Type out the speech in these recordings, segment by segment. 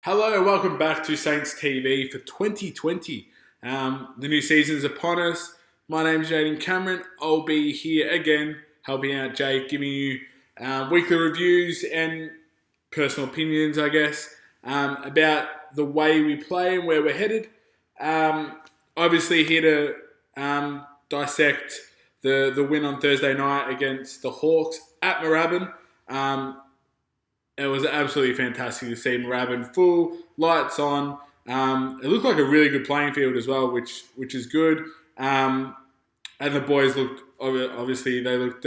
Hello and welcome back to Saints TV for 2020. The new season is upon us. My name is Jayden Cameron. I'll be here again helping out Jake, giving you weekly reviews and personal opinions, I guess, about the way we play and where we're headed. Obviously here to dissect the win on Thursday night against the Hawks at Moorabbin. It was absolutely fantastic to see Moorabbin full, lights on. It looked like a really good playing field as well, which is good. And the boys looked, obviously, they looked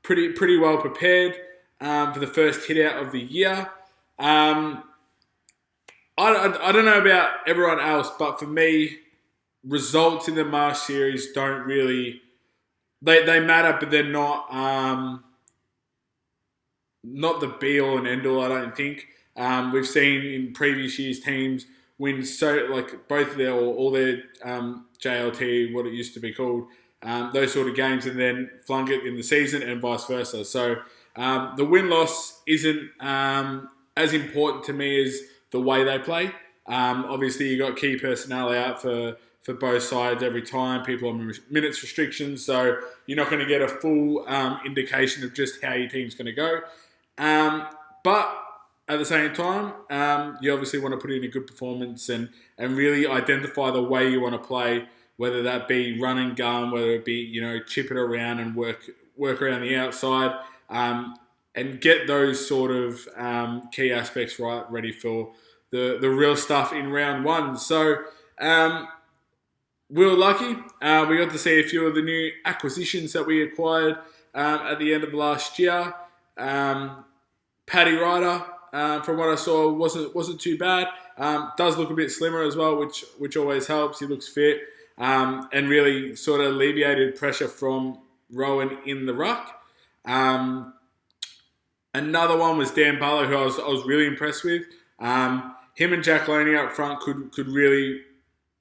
pretty well prepared for the first hit out of the year. I don't know about everyone else, but for me, results in the Marsh Series don't really... They matter, but they're not the be-all and end-all, I don't think. We've seen in previous years teams win both of their, or all their JLT, what it used to be called, those sort of games, and then flunk it in the season and vice versa. So the win-loss isn't as important to me as the way they play. Obviously, you got key personnel out for both sides every time. People on minutes restrictions, so you're not going to get a full indication of just how your team's going to go. But at the same time, you obviously want to put in a good performance and really identify the way you want to play, whether that be run and gun, whether it be, chip it around and work around the outside, and get those sort of key aspects right, ready for the real stuff in round one. So we were lucky. We got to see a few of the new acquisitions that we acquired at the end of last year. Paddy Ryder, from what I saw, wasn't too bad. Does look a bit slimmer as well, which always helps. He looks fit, and really sort of alleviated pressure from Rowan in the ruck. Another one was Dan Barlow, who I was really impressed with. Him and Jack Loney up front could really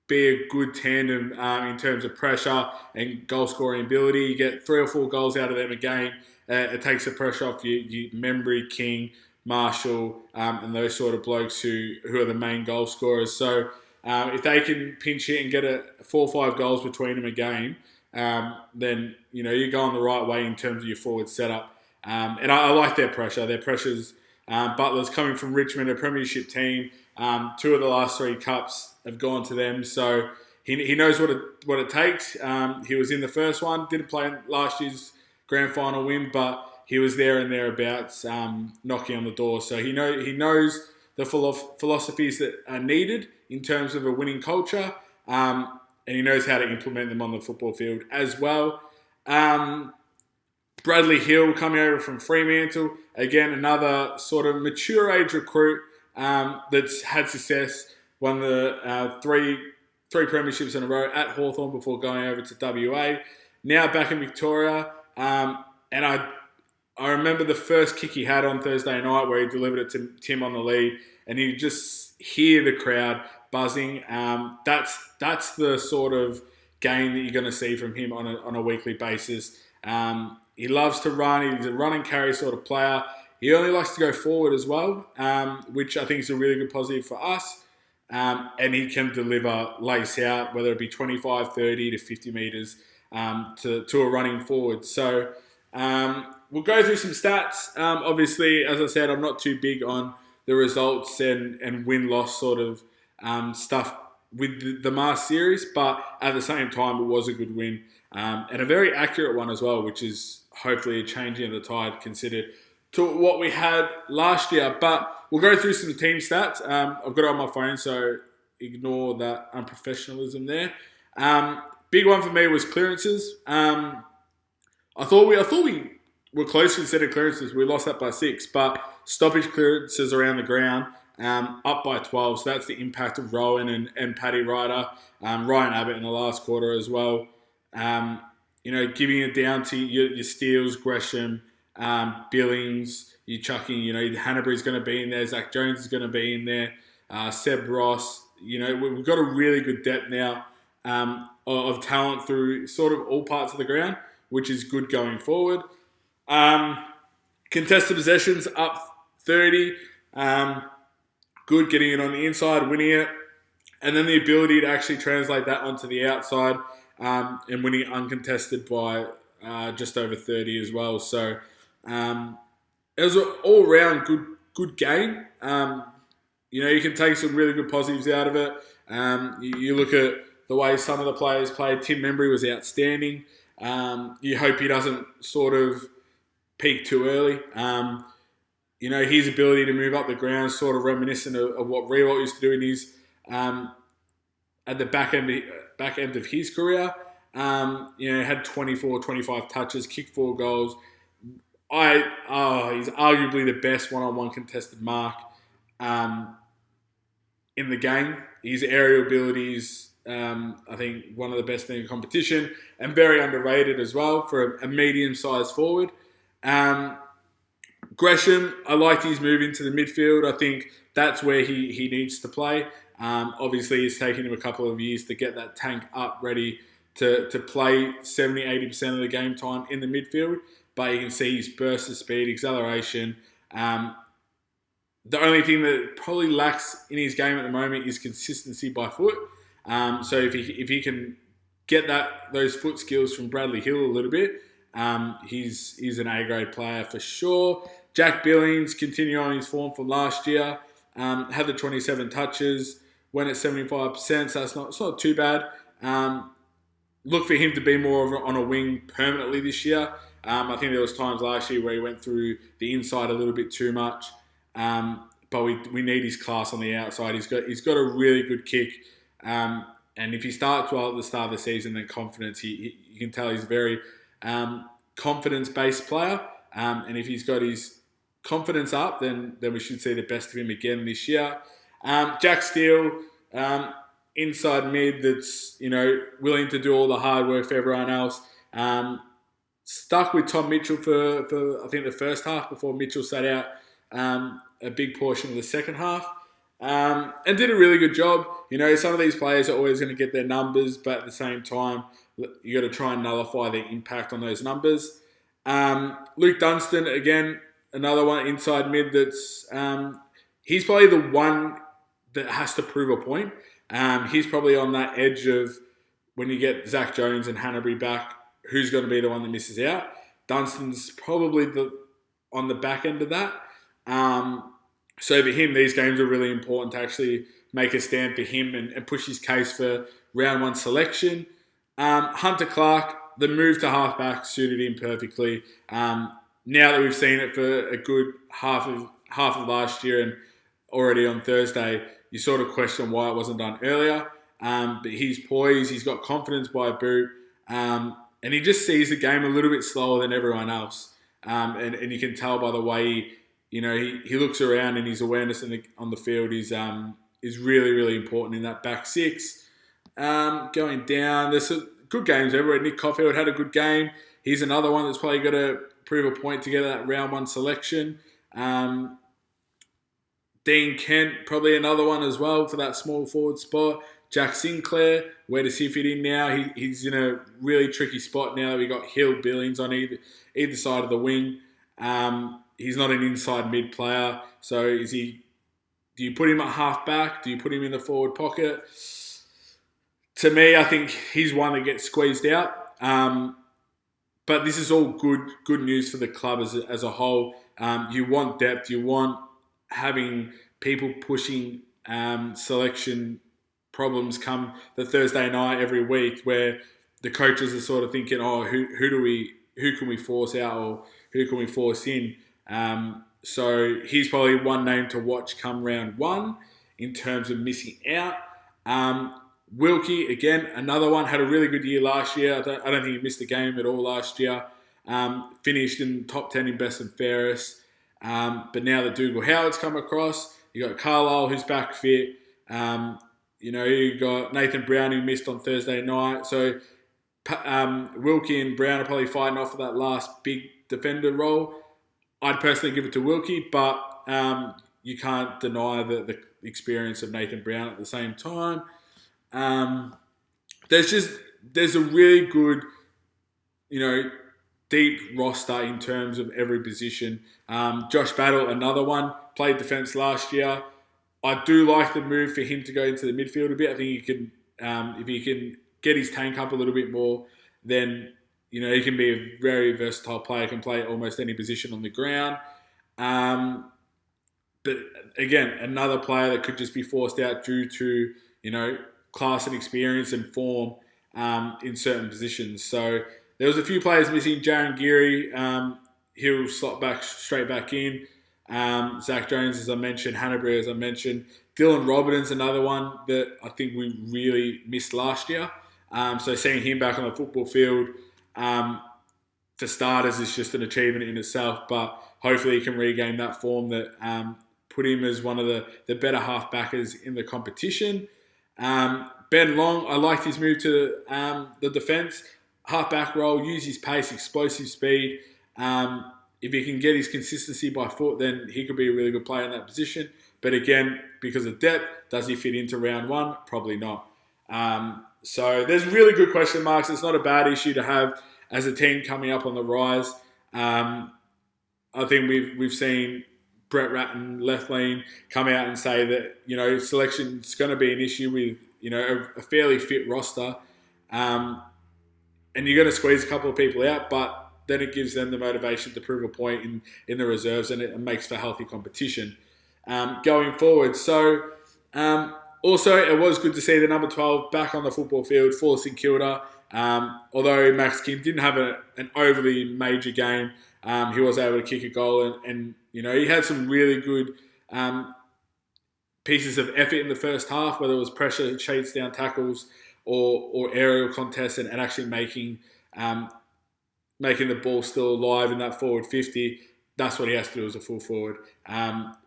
be a good tandem in terms of pressure and goal scoring ability. You get 3 or 4 goals out of them a game. It takes the pressure off you Membry, King, Marshall, and those sort of blokes who are the main goal scorers. So if they can pinch it and get 4 or 5 goals between them a game, then you're going the right way in terms of your forward setup. And I like their pressure. Their pressure's Butler's coming from Richmond, a premiership team. 2 of the last 3 cups have gone to them, so he knows what it takes. He was in the first one, didn't play in last year's grand final win, but he was there and thereabouts, knocking on the door. So he knows the philosophies that are needed in terms of a winning culture, and he knows how to implement them on the football field as well. Bradley Hill coming over from Fremantle, again another sort of mature age recruit that's had success. Won the 3 premierships in a row at Hawthorn before going over to WA. Now back in Victoria. And I remember the first kick he had on Thursday night where he delivered it to Tim on the lead, and you just hear the crowd buzzing. That's the sort of game that you're going to see from him on a weekly basis. He loves to run. He's a run and carry sort of player. He only likes to go forward as well, which I think is a really good positive for us. And he can deliver lace out, whether it be 25, 30 to 50 metres to a running forward. So we'll go through some stats. Obviously, as I said, I'm not too big on the results and win-loss sort of stuff with the Marsh Series, but at the same time, it was a good win and a very accurate one as well, which is hopefully a changing of the tide considered to what we had last year. But we'll go through some team stats. I've got it on my phone, so ignore that unprofessionalism there. Big one for me was clearances. I thought we were close instead of clearances. We lost that by 6, but stoppage clearances around the ground up by 12. So that's the impact of Rowan and Paddy Ryder, Ryan Abbott in the last quarter as well. Giving it down to your Steels, Gresham, Billings, you chucking, Hanbury's going to be in there, Zach Jones is going to be in there, Seb Ross. We've got a really good depth now of talent through sort of all parts of the ground, which is good going forward. Contested possessions up 30. good getting it on the inside, winning it, and then the ability to actually translate that onto the outside and winning uncontested by just over 30 as well. So it was an all-round good game. You can take some really good positives out of it. You look at the way some of the players played. Tim Membry was outstanding. You hope he doesn't sort of peak too early. His ability to move up the ground, sort of reminiscent of what Rewalt used to do in his at the back end of his career. Had 24, 25 touches, kicked 4 goals. He's arguably the best one-on-one contested mark in the game. His aerial abilities, I think, one of the best in the competition, and very underrated as well for a medium-sized forward. Gresham, I liked his move into the midfield. I think that's where he needs to play. Obviously, it's taken him a couple of years to get that tank up ready to play 70-80% of the game time in the midfield. But you can see his burst of speed, acceleration. The only thing that probably lacks in his game at the moment is consistency by foot. So if he can get those foot skills from Bradley Hill a little bit, he's an A-grade player for sure. Jack Billings, continuing on his form from last year, had the 27 touches, went at 75%, so it's not too bad. Look for him to be more on a wing permanently this year. I think there was times last year where he went through the inside a little bit too much, but we need his class on the outside. He's got a really good kick, and if he starts well at the start of the season, then confidence. You can tell he's a very confidence-based player, and if he's got his confidence up, then we should see the best of him again this year. Jack Steele, inside mid, that's willing to do all the hard work for everyone else. Stuck with Tom Mitchell for I think the first half before Mitchell sat out a big portion of the second half, and did a really good job. Some of these players are always going to get their numbers, but at the same time, you got to try and nullify their impact on those numbers. Luke Dunstan, again, another one inside mid that's he's probably the one that has to prove a point. He's probably on that edge of when you get Zach Jones and Hanbury back, who's going to be the one that misses out. Dunstan's probably on the back end of that. So for him, these games are really important to actually make a stand for him and push his case for round 1 selection. Hunter Clark, the move to halfback suited him perfectly. Now that we've seen it for a good half of last year and already on Thursday, you sort of question why it wasn't done earlier. But he's poised, he's got confidence by boot, and he just sees the game a little bit slower than everyone else. And you can tell by the way he looks around, and his awareness on the field is really, really important in that back six. Going down, there's some good games everywhere. Nick Caulfield had a good game. He's another one that's probably got to prove a point to get that round 1 selection. Dean Kent, probably another one as well for that small forward spot. Jack Sinclair, where does he fit in now? He's in a really tricky spot now that we got Hill, Billings on either side of the wing. He's not an inside mid player, so do you put him at half back? Do you put him in the forward pocket? To me, I think he's one that gets squeezed out. But this is all good news for the club as a whole. You want depth. You want having people pushing selection problems come the Thursday night every week, where the coaches are sort of thinking, who can we force out or who can we force in? So he's probably one name to watch come round 1 in terms of missing out. Wilkie, again, another one, had a really good year last year. I don't think he missed a game at all last year. Finished in top 10 in best and fairest. But now that Dougal Howard's come across, you got Carlisle who's back fit. You got Nathan Brown who missed on Thursday night. So Wilkie and Brown are probably fighting off for that last big defender role. I'd personally give it to Wilkie, but you can't deny the experience of Nathan Brown at the same time. There's a really good, deep roster in terms of every position. Josh Battle, another one, played defence last year. I do like the move for him to go into the midfield a bit. I think he can, if he can get his tank up a little bit more, then he can be a very versatile player. Can play almost any position on the ground. But again, another player that could just be forced out due to class and experience and form in certain positions. So there was a few players missing. Jaron Geary, he'll slot straight back in. Zach Jones, as I mentioned, Hanbury, as I mentioned. Dylan Robertson's another one that I think we really missed last year. So seeing him back on the football field for starters is just an achievement in itself. But hopefully he can regain that form that put him as one of the better half-backers in the competition. Ben Long, I liked his move to the defence. Half-back role, use his pace, explosive speed. If he can get his consistency by foot, then he could be a really good player in that position. But again, because of depth, does he fit into round one? Probably not. So there's really good question marks. It's not a bad issue to have as a team coming up on the rise. I think we've seen Brett Ratton, left lean, come out and say that selection is going to be an issue with a fairly fit roster, and you're going to squeeze a couple of people out, but then it gives them the motivation to prove a point in the reserves, and it makes for healthy competition going forward. So also, it was good to see the number 12 back on the football field for St Kilda. Although Max Kim didn't have an overly major game, he was able to kick a goal, and he had some really good pieces of effort in the first half, whether it was pressure, chase down tackles, or aerial contests, and actually making the ball still alive in that forward 50. That's what he has to do as a full forward.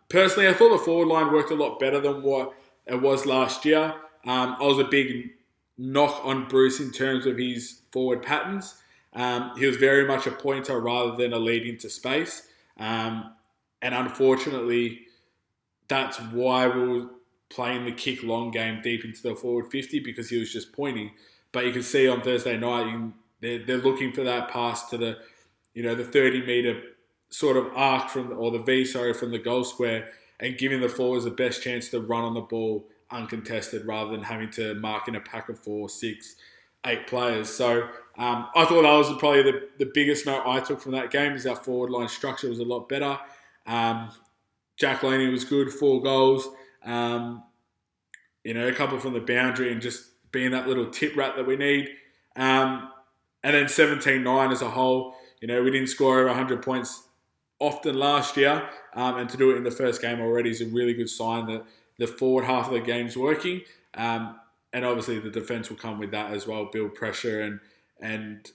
Personally, I thought the forward line worked a lot better than what it was last year. I was a big knock on Bruce in terms of his forward patterns. He was very much a pointer rather than a lead into space. And unfortunately, that's why we were playing the kick long game deep into the forward 50, because he was just pointing. But you can see on Thursday night, they're looking for that pass to the 30-metre sort of arc from the goal square, and giving the forwards the best chance to run on the ball uncontested rather than having to mark in a pack of 4, 6, 8 players. So I thought that was probably the biggest note I took from that game, is our forward line structure was a lot better. Jack Laney was good, 4 goals. A couple from the boundary and just being that little tip rat that we need. And then 17-9 as a whole. We didn't score over 100 points often last year, and to do it in the first game already is a really good sign that the forward half of the game's working. And obviously the defence will come with that as well, build pressure and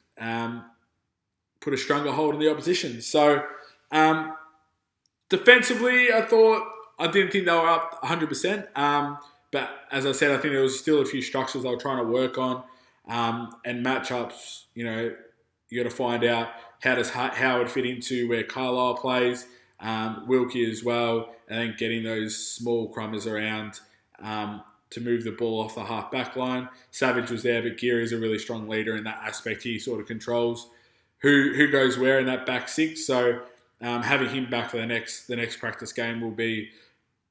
put a stronger hold on the opposition. So defensively, I didn't think they were up 100%. But as I said, I think there was still a few structures they were trying to work on. And matchups, you got to find out how does Howard fit into where Carlisle plays, Wilkie as well, and then getting those small crumbers around to move the ball off the half-back line. Savage was there, but Geary's a really strong leader in that aspect. He sort of controls who goes where in that back six. So having him back for the next practice game will be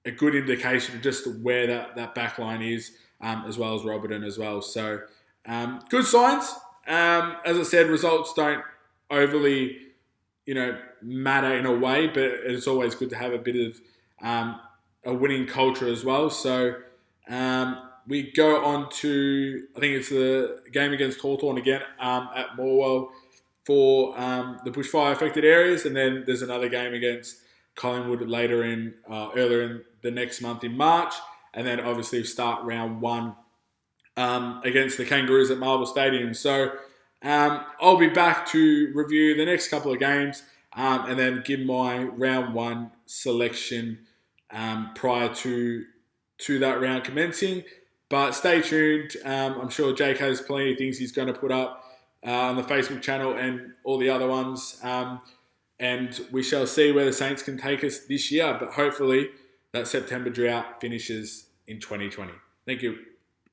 a good indication of just where that back line is, as well as Robertson as well. So good signs. As I said, results don't overly, matter in a way, but it's always good to have a bit of a winning culture as well. So we go on to, I think it's the game against Hawthorn again at Morwell for the bushfire affected areas, and then there's another game against Collingwood earlier in the next month in March, and then obviously start round 1 against the Kangaroos at Marvel Stadium. So I'll be back to review the next couple of games and then give my round 1 selection prior to that round commencing. But stay tuned. I'm sure Jake has plenty of things he's going to put up on the Facebook channel and all the other ones. And we shall see where the Saints can take us this year. But hopefully that September drought finishes in 2020. Thank you.